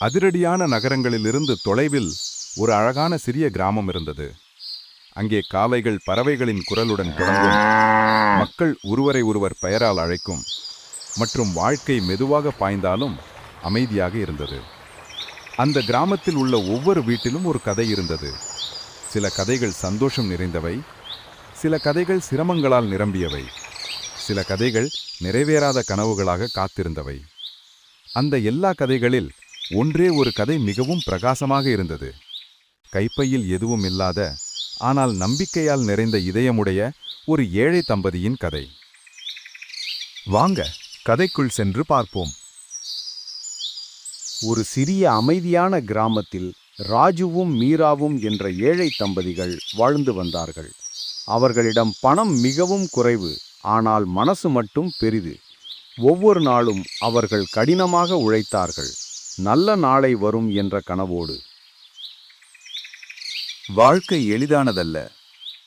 அதிரடியான நகரங்களிலிருந்து தொலைவில் ஒரு அழகான சிறிய கிராமம் இருந்தது. அங்கே காலைகள் பறவைகளின் குரலுடன் தொடங்கும், மக்கள் ஒருவரை ஒருவர் பெயரால் அழைக்கும் மற்றும் வாழ்க்கை மெதுவாக பாய்ந்தாலும் அமைதியாக இருந்தது. அந்த கிராமத்தில் உள்ள ஒவ்வொரு வீட்டிலும் ஒரு கதை இருந்தது. சில கதைகள் சந்தோஷம் நிறைந்தவை, சில கதைகள் சிரமங்களால் நிரம்பியவை, சில கதைகள் நிறைவேறாத கனவுகளாக காத்திருந்தவை. அந்த எல்லா கதைகளில் ஒன்றே ஒரு கதை மிகவும் பிரகாசமாக இருந்தது. கைப்பையில் எதுவும் இல்லாத, ஆனால் நம்பிக்கையால் நிறைந்த இதயமுடைய ஒரு ஏழை தம்பதியின் கதை. வாங்க கதைக்குள் சென்று பார்ப்போம். ஒரு சிறிய அமைதியான கிராமத்தில் ராஜுவும் மீராவும் என்ற ஏழை தம்பதிகள் வாழ்ந்து வந்தார்கள். அவர்களிடம் பணம் மிகவும் குறைவு, ஆனால் மனசு மட்டும் பெரிது. ஒவ்வொரு நாளும் அவர்கள் கடினமாக உழைத்தார்கள், நல்ல நாளை வரும் என்ற கனவோடு. வாழ்க்கை எளிதானதல்ல.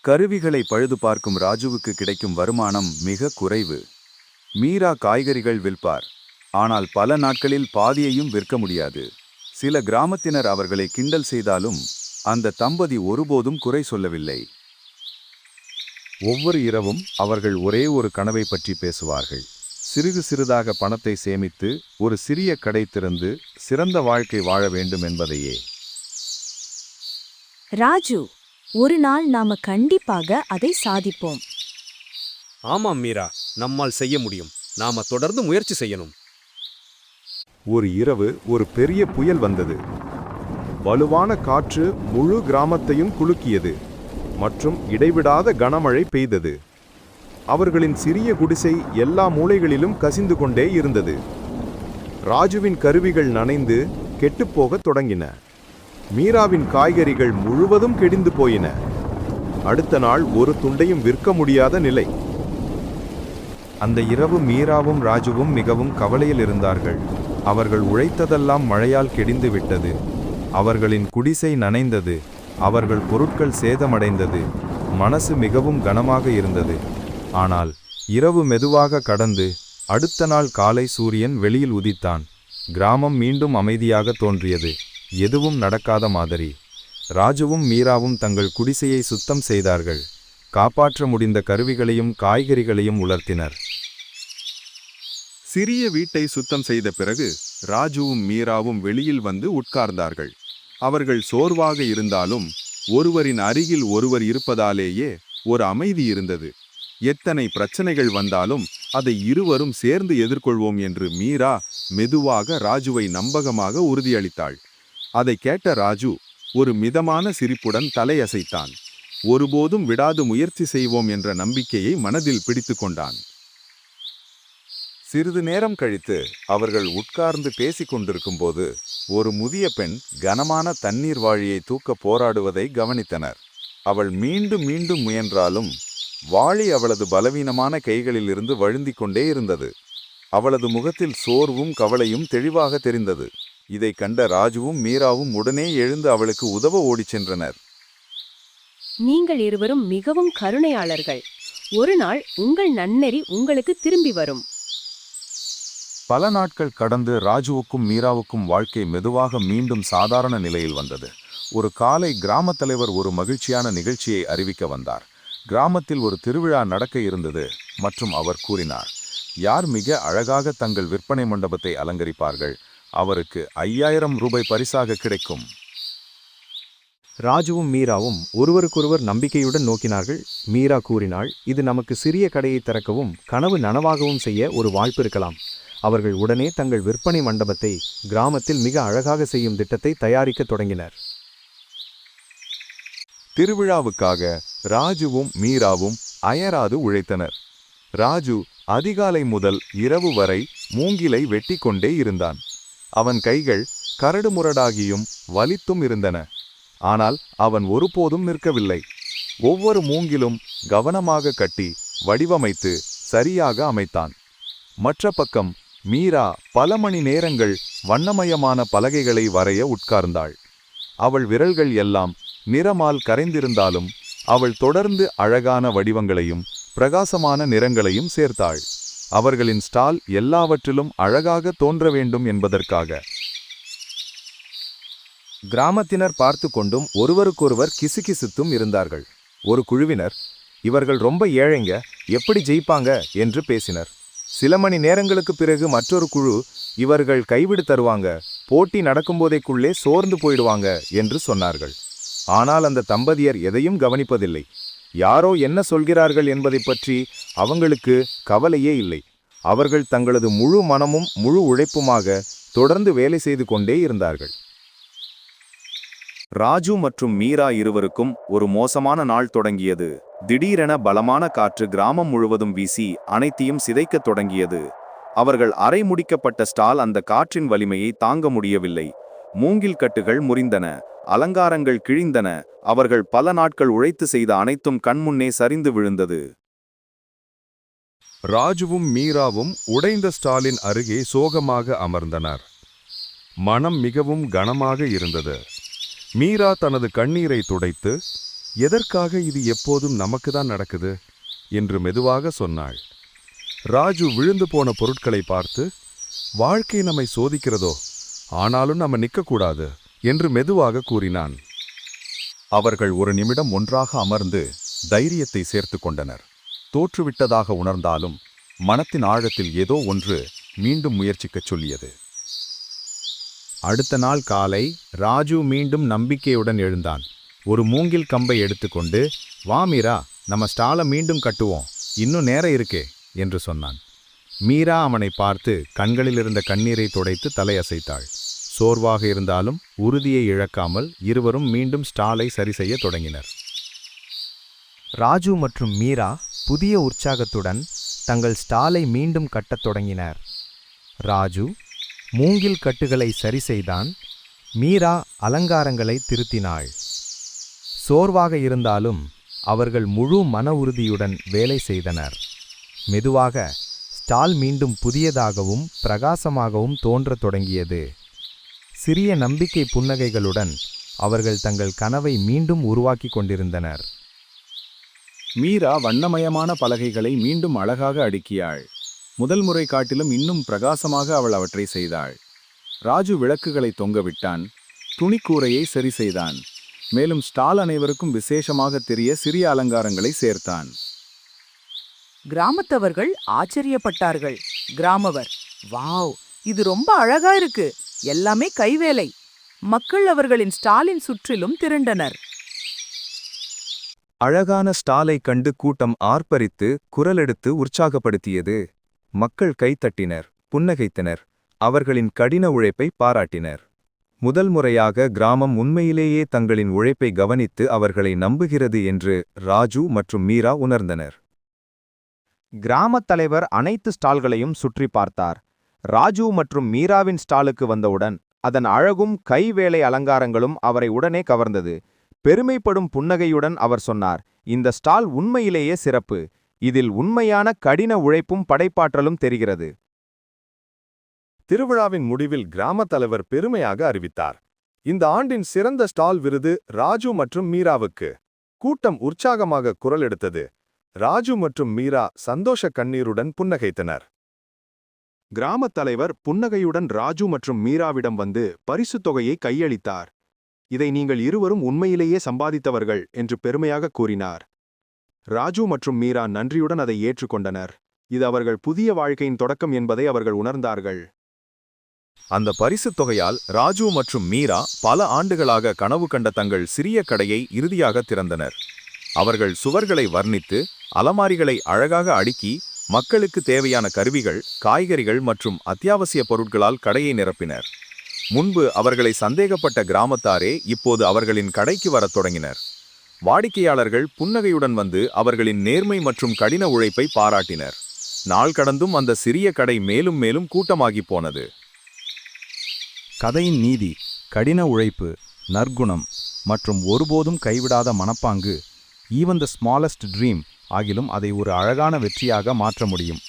கருவிகளை பழுது பார்க்கும் ராஜுவுக்கு கிடைக்கும் வருமானம் மிக குறைவு. மீரா காய்கறிகள் விற்பார், ஆனால் பல நாட்களில் பாதியையும் விற்க முடியாது. சில கிராமத்தினர் அவர்களை கிண்டல் செய்தாலும் அந்த தம்பதி ஒருபோதும் குறை சொல்லவில்லை. ஒவ்வொரு இரவும் அவர்கள் ஒரே ஒரு கனவை பற்றி பேசுவார்கள். சிறிது சிறிதாக பணத்தை சேமித்து ஒரு சிறிய கடை திறந்து சிறந்த வாழ்க்கை வாழ வேண்டும் என்பதையே. ராஜு, ஒரு நாள் நாம கண்டிப்பாக அதை சாதிப்போம். ஆமாம் மீரா, நம்மால் செய்ய முடியும். நாம தொடர்ந்து முயற்சி செய்யணும். ஒரு இரவு ஒரு பெரிய புயல் வந்தது. வலுவான காற்று முழு கிராமத்தையும் குலுக்கியது மற்றும் இடைவிடாத கனமழை பெய்தது. அவர்களின் சிறிய குடிசை எல்லா மூலைகளிலும் கசிந்து கொண்டே இருந்தது. ராஜுவின் கருவிகள் நனைந்து கெட்டுப்போகத் தொடங்கின. மீராவின் காய்கறிகள் முழுவதும் கெடிந்து போயின. அடுத்த நாள் ஒரு துண்டையும் விற்க முடியாத நிலை. அந்த இரவு மீராவும் ராஜுவும் மிகவும் கவலையில் இருந்தார்கள். அவர்கள் உழைத்ததெல்லாம் மழையால் கெடிந்து விட்டது. அவர்களின் குடிசை நனைந்தது, அவர்கள் பொருட்கள் சேதமடைந்தது. மனசு மிகவும் கனமாக இருந்தது. ஆனால் இரவு மெதுவாக கடந்து அடுத்த நாள் காலை சூரியன் வெளியில் உதித்தான். கிராமம் மீண்டும் அமைதியாக தோன்றியது, எதுவும் நடக்காத மாதிரி. ராஜுவும் மீராவும் தங்கள் குடிசையை சுத்தம் செய்தார்கள். காப்பாற்ற முடிந்த கருவிகளையும் காய்கறிகளையும் உலர்த்தினர். சிறிய வீட்டை சுத்தம் செய்த பிறகு ராஜுவும் மீராவும் வெளியில் வந்து உட்கார்ந்தார்கள். அவர்கள் சோர்வாக இருந்தாலும் ஒருவரின் அருகில் ஒருவர் இருப்பதாலேயே ஒரு அமைதி இருந்தது. எத்தனை பிரச்சனைகள் வந்தாலும் அதை இருவரும் சேர்ந்து எதிர்கொள்வோம் என்று மீரா மெதுவாக ராஜுவை நம்பகமாக உறுதியளித்தாள். அதை கேட்ட ராஜு ஒரு மிதமான சிரிப்புடன் தலையசைத்தான். ஒருபோதும் விடாது முயற்சி செய்வோம் என்ற நம்பிக்கையை மனதில் பிடித்து கொண்டான். சிறிது நேரம் கழித்து அவர்கள் உட்கார்ந்து பேசிக் கொண்டிருக்கும் போது ஒரு முதிய பெண் கனமான தண்ணீர் வாளியை தூக்க போராடுவதை கவனித்தனர். அவள் மீண்டும் மீண்டும் முயன்றாலும் வாளி அவளது பலவீனமான கைகளிலிருந்து வழுந்திக் கொண்டே இருந்தது. அவளது முகத்தில் சோர்வும் கவலையும் தெளிவாக தெரிந்தது. இதை கண்ட ராஜுவும் மீராவும் உடனே எழுந்து அவளுக்கு உதவ ஓடிச் சென்றனர். நீங்கள் இருவரும் மிகவும் கருணையாளர்கள். ஒரு நாள் உங்கள் நன்னெறி உங்களுக்கு திரும்பி வரும். பல நாட்கள் கடந்து ராஜுவுக்கும் மீராவுக்கும் வாழ்க்கை மெதுவாக மீண்டும் சாதாரண நிலையில் வந்தது. ஒரு காலை கிராமத் தலைவர் ஒரு மகிழ்ச்சியான நிகழ்ச்சியை அறிவிக்க வந்தார். கிராமத்தில் ஒரு திருவிழா நடக்க இருந்தது மற்றும் அவர் கூறினார், யார் மிக அழகாக தங்கள் விற்பனை மண்டபத்தை அலங்கரிப்பார்கள், அவருக்கு 5000 ரூபாய் பரிசாக கிடைக்கும். ராஜுவும் மீராவும் ஒருவருக்கொருவர் நம்பிக்கையுடன் நோக்கினார்கள். மீரா கூறினாள், இது நமக்கு சிறிய கடையை திறக்கவும் கனவு நனவாகவும் செய்ய ஒரு வாய்ப்பு இருக்கலாம். அவர்கள் உடனே தங்கள் விற்பனை மண்டபத்தை கிராமத்தில் மிக அழகாக செய்யும் திட்டத்தை தயாரிக்க தொடங்கினர். திருவிழாவுக்காக ராஜுவும் மீராவும் அயராது உழைத்தனர். ராஜு அதிகாலை முதல் இரவு வரை மூங்கிலை வெட்டி கொண்டே இருந்தான். அவன் கைகள் கரடுமுரடாகியும் வலித்தும் இருந்தன. ஆனால் அவன் ஒருபோதும் நிற்கவில்லை. ஒவ்வொரு மூங்கிலும் கவனமாக கட்டி வடிவமைத்து சரியாக அமைத்தான். மற்ற பக்கம் மீரா பல மணி நேரங்கள் வண்ணமயமான பலகைகளை வரைய உட்கார்ந்தாள். அவள் விரல்கள் எல்லாம் நிறமால் கரைந்திருந்தாலும் அவள் தொடர்ந்து அழகான வடிவங்களையும் பிரகாசமான நிறங்களையும் சேர்த்தாள். அவர்களின் ஸ்டால் எல்லாவற்றிலும் அழகாக தோன்ற வேண்டும் என்பதற்காக. கிராமத்தினர் பார்த்து கொண்டும் ஒருவருக்கொருவர் கிசுகிசுத்தும் இருந்தார்கள். ஒரு குழுவினர், இவர்கள் ரொம்ப ஏழைங்க, எப்படி ஜெயிப்பாங்க என்று பேசினர். சில மணி நேரங்களுக்கு பிறகு மற்றொரு குழு, இவர்கள் கைவிடு தருவாங்க, போட்டி நடக்கும்போதைக்குள்ளே சோர்ந்து போயிடுவாங்க என்று சொன்னார்கள். ஆனால் அந்த தம்பதியர் எதையும் கவனிப்பதில்லை. யாரோ என்ன சொல்கிறார்கள் என்பதை பற்றி அவங்களுக்கு கவலையே இல்லை. அவர்கள் தங்களது முழு மனமும் முழு உழைப்புமாக தொடர்ந்து வேலை செய்து கொண்டே இருந்தார்கள். ராஜு மற்றும் மீரா இருவருக்கும் ஒரு மோசமான நாள் தொடங்கியது. திடீரென பலமான காற்று கிராமம் முழுவதும் வீசி அனைத்தையும் சிதைக்கத் தொடங்கியது. அவர்கள் அரை முடிக்கப்பட்ட ஸ்டால் அந்த காற்றின் வலிமையை தாங்க முடியவில்லை. மூங்கில் கட்டுகள் முறிந்தன, அலங்காரங்கள் கிழிந்தன. அவர்கள் பல நாட்கள் உழைத்து செய்த அனைத்தும் கண்முன்னே சரிந்து விழுந்தது. ராஜுவும் மீராவும் உடைந்த ஸ்டாலின் அருகே சோகமாக அமர்ந்தனர். மனம் மிகவும் கனமாக இருந்தது. மீரா தனது கண்ணீரை துடைத்து, எதற்காக இது எப்போதும் நமக்குதான் நடக்குது என்று மெதுவாக சொன்னாள். ராஜு விழுந்து போன பொருட்களை பார்த்து, வாழ்க்கை நம்மை சோதிக்கிறதோ, ஆனாலும் நம்ம நிற்கக்கூடாது என்று மெதுவாக கூறினான். அவர்கள் ஒரு நிமிடம் ஒன்றாக அமர்ந்து தைரியத்தை சேர்த்து கொண்டனர். தோற்றுவிட்டதாக உணர்ந்தாலும் மனத்தின் ஆழத்தில் ஏதோ ஒன்று மீண்டும் முயற்சிக்கச் சொல்லியது. அடுத்த நாள் காலை ராஜு மீண்டும் நம்பிக்கையுடன் எழுந்தான். ஒரு மூங்கில் கம்பை எடுத்துக்கொண்டு, வா மீரா, நம்ம ஸ்டாலை மீண்டும் கட்டுவோம், இன்னும் நேரம் இருக்கே என்று சொன்னான். மீரா அவனை பார்த்து கண்களிலிருந்த கண்ணீரை துடைத்து தலையசைத்தாள். சோர்வாக இருந்தாலும் உறுதியை இழக்காமல் இருவரும் மீண்டும் ஸ்டாலை சரி செய்ய தொடங்கினர். ராஜு மற்றும் மீரா புதிய உற்சாகத்துடன் தங்கள் ஸ்டாலை மீண்டும் கட்டத் தொடங்கினர். ராஜு மூங்கில் கட்டுகளை சரி செய்தான். மீரா அலங்காரங்களை திருத்தினாள். சோர்வாக இருந்தாலும் அவர்கள் முழு மன உறுதியுடன் வேலை செய்தனர். மெதுவாக ஸ்டால் மீண்டும் புதியதாகவும் பிரகாசமாகவும் தோன்றத் தொடங்கியது. சிறிய நம்பிக்கை புன்னகைகளுடன் அவர்கள் தங்கள் கனவை மீண்டும் உருவாக்கி கொண்டிருந்தனர். மீரா வண்ணமயமான பலகைகளை மீண்டும் அழகாக அடுக்கியாள். முதல் முறை காட்டிலும் இன்னும் பிரகாசமாக அவள் அவற்றை செய்தாள். ராஜு விளக்குகளை தொங்கவிட்டான், துணிக்கூரையை சரி செய்தான். மேலும் ஸ்டால் அனைவருக்கும் விசேஷமாக தெரிய சிறிய அலங்காரங்களை சேர்த்தான். கிராமத்தவர்கள் ஆச்சரியப்பட்டார்கள். கிராமவர், வாவ், இது ரொம்ப அழகா இருக்கு, எல்லாமே கைவேலை. மக்கள் அவர்களின் ஸ்டாலின் சுற்றிலும் திரண்டனர். அழகான ஸ்டாலை கண்டு கூட்டம் ஆர்ப்பரித்து குரலெடுத்து உற்சாகப்படுத்தியது. மக்கள் கைத்தட்டினர், புன்னகைத்தனர், அவர்களின் கடின உழைப்பை பாராட்டினர். முதல் முறையாக கிராமம் உண்மையிலேயே தங்களின் உழைப்பை கவனித்து அவர்களை நம்புகிறது என்று ராஜு மற்றும் மீரா உணர்ந்தனர். கிராமத் தலைவர் அனைத்து ஸ்டால்களையும் சுற்றி பார்த்தார். ராஜு மற்றும் மீராவின் ஸ்டாலுக்கு வந்தவுடன் அதன் அழகும் கைவேலை அலங்காரங்களும் அவரை உடனே கவர்ந்தது. பெருமைப்படும் புன்னகையுடன் அவர் சொன்னார், இந்த ஸ்டால் உண்மையிலேயே சிறப்பு. இதில் உண்மையான கடின உழைப்பும் படைப்பாற்றலும் தெரிகிறது. திருவிழாவின் முடிவில் கிராமத் தலைவர் பெருமையாக அறிவித்தார், இந்த ஆண்டின் சிறந்த ஸ்டால் விருது ராஜு மற்றும் மீராவுக்கு. கூட்டம் உற்சாகமாக குரல் எடுத்தது. ராஜு மற்றும் மீரா சந்தோஷ கண்ணீருடன் புன்னகைத்தனர். கிராமத் தலைவர் புன்னகையுடன் ராஜு மற்றும் மீராவிடம் வந்து பரிசுத் தொகையை கையளித்தார். இதை நீங்கள் இருவரும் உண்மையிலேயே சம்பாதித்தவர்கள் என்று பெருமையாக கூறினார். ராஜு மற்றும் மீரா நன்றியுடன் அதை ஏற்றுக்கொண்டனர். இது அவர்கள் புதிய வாழ்க்கையின் தொடக்கம் என்பதை அவர்கள் உணர்ந்தார்கள். அந்த பரிசுத் தொகையால் ராஜு மற்றும் மீரா பல ஆண்டுகளாக கனவு கண்ட தங்கள் சிறிய கடையை இறுதியாக திறந்தனர். அவர்கள் சுவர்களை வர்ணித்து, அலமாரிகளை அழகாக அடுக்கி, மக்களுக்கு தேவையான கருவிகள், காய்கறிகள் மற்றும் அத்தியாவசிய பொருட்களால் கடையை நிரப்பினர். முன்பு அவர்களை சந்தேகப்பட்ட கிராமத்தாரே இப்போது அவர்களின் கடைக்கு வரத் தொடங்கினர். வாடிக்கையாளர்கள் புன்னகையுடன் வந்து அவர்களின் நேர்மை மற்றும் கடின உழைப்பை பாராட்டினர். நாள் கடந்தும் அந்த சிறிய கடை மேலும் மேலும் கூட்டமாகி போனது. கதையின் நீதி, கடின உழைப்பு, நற்குணம் மற்றும் ஒருபோதும் கைவிடாத மனப்பாங்கு, ஈவன் த ஸ்மாலஸ்ட் ட்ரீம் ஆகிலும் அதை ஒரு அழகான வெற்றியாக மாற்ற முடியும்.